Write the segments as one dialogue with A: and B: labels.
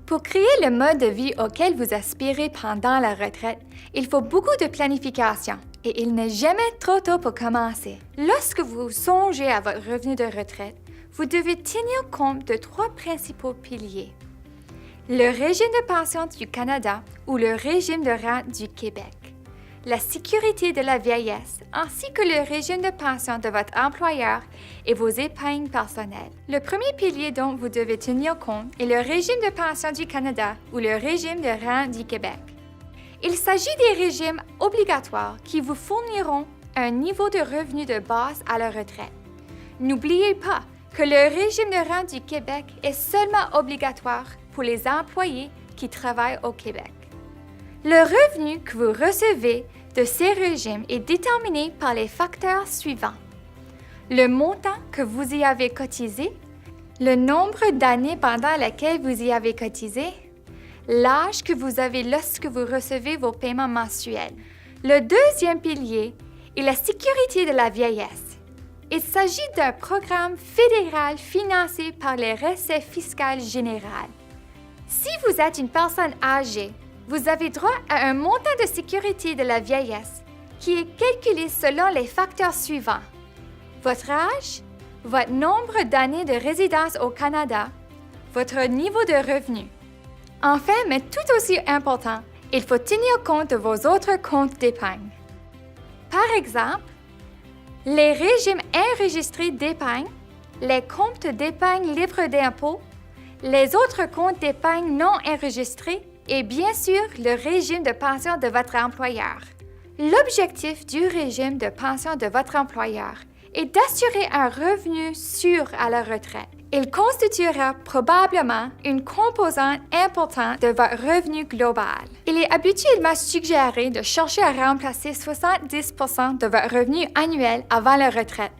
A: Pour créer le mode de vie auquel vous aspirez pendant la retraite, il faut beaucoup de planification et il n'est jamais trop tôt pour commencer. Lorsque vous songez à votre revenu de retraite, vous devez tenir compte de 3 principaux piliers. Le régime de pension du Canada ou le régime de rente du Québec, la sécurité de la vieillesse, ainsi que le régime de pension de votre employeur et vos épargnes personnelles. Le premier pilier dont vous devez tenir compte est le régime de pension du Canada ou le régime de rente du Québec. Il s'agit des régimes obligatoires qui vous fourniront un niveau de revenu de base à la retraite. N'oubliez pas que le régime de rente du Québec est seulement obligatoire pour les employés qui travaillent au Québec. Le revenu que vous recevez de ces régimes est déterminé par les facteurs suivants. Le montant que vous y avez cotisé, le nombre d'années pendant lesquelles vous y avez cotisé, l'âge que vous avez lorsque vous recevez vos paiements mensuels. Le deuxième pilier est la sécurité de la vieillesse. Il s'agit d'un programme fédéral financé par les recettes fiscales générales. Si vous êtes une personne âgée, vous avez droit à un montant de sécurité de la vieillesse qui est calculé selon les facteurs suivants. Votre âge, votre nombre d'années de résidence au Canada, votre niveau de revenu. Enfin, mais tout aussi important, il faut tenir compte de vos autres comptes d'épargne. Par exemple, les régimes enregistrés d'épargne, les comptes d'épargne libres d'impôts, les autres comptes d'épargne non enregistrés et bien sûr le régime de pension de votre employeur. L'objectif du régime de pension de votre employeur est d'assurer un revenu sûr à la retraite. Il constituera probablement une composante importante de votre revenu global. Il est habituellement suggéré de chercher à remplacer 70% de votre revenu annuel avant la retraite,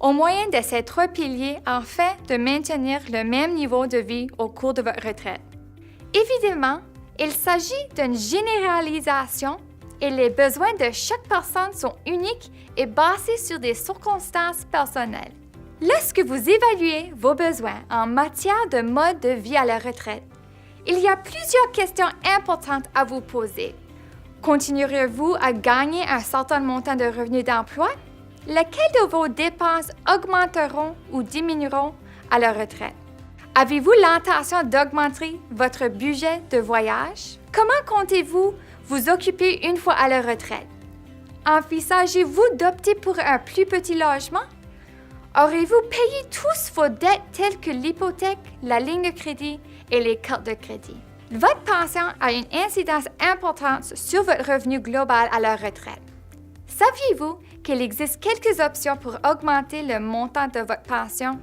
A: au moyen de ces 3 piliers afin de maintenir le même niveau de vie au cours de votre retraite. Évidemment, il s'agit d'une généralisation et les besoins de chaque personne sont uniques et basés sur des circonstances personnelles. Lorsque vous évaluez vos besoins en matière de mode de vie à la retraite, il y a plusieurs questions importantes à vous poser. Continuerez-vous à gagner un certain montant de revenus d'emploi? Lesquelles de vos dépenses augmenteront ou diminueront à la retraite? Avez-vous l'intention d'augmenter votre budget de voyage? Comment comptez-vous vous occuper une fois à la retraite? Envisagez-vous d'opter pour un plus petit logement? Aurez-vous payé tous vos dettes telles que l'hypothèque, la ligne de crédit et les cartes de crédit? Votre pension a une incidence importante sur votre revenu global à la retraite. Saviez-vous qu'il existe quelques options pour augmenter le montant de votre pension?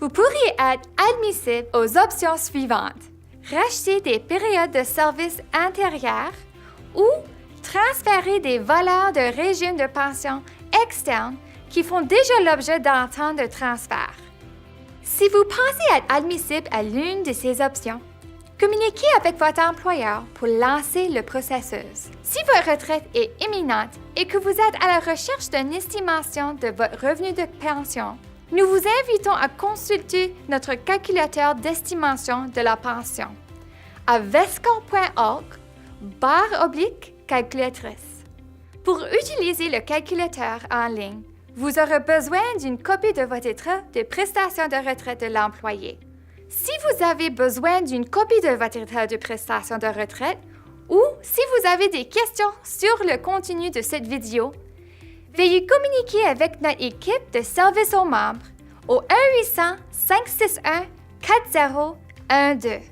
A: Vous pourriez être admissible aux options suivantes. Racheter des périodes de service antérieures ou transférer des valeurs de régime de pension externe qui font déjà l'objet d'ententes de transfert. Si vous pensez être admissible à l'une de ces options, communiquez avec votre employeur pour lancer le processus. Si votre retraite est imminente et que vous êtes à la recherche d'une estimation de votre revenu de pension, nous vous invitons à consulter notre calculateur d'estimation de la pension à vescor.org/calculatrice. Pour utiliser le calculateur en ligne, vous aurez besoin d'une copie de votre état de prestation de retraite de l'employé. Si vous avez besoin d'une copie de votre état de prestation de retraite ou si vous avez des questions sur le contenu de cette vidéo, veuillez communiquer avec notre équipe de service aux membres au 1-800-561-4012.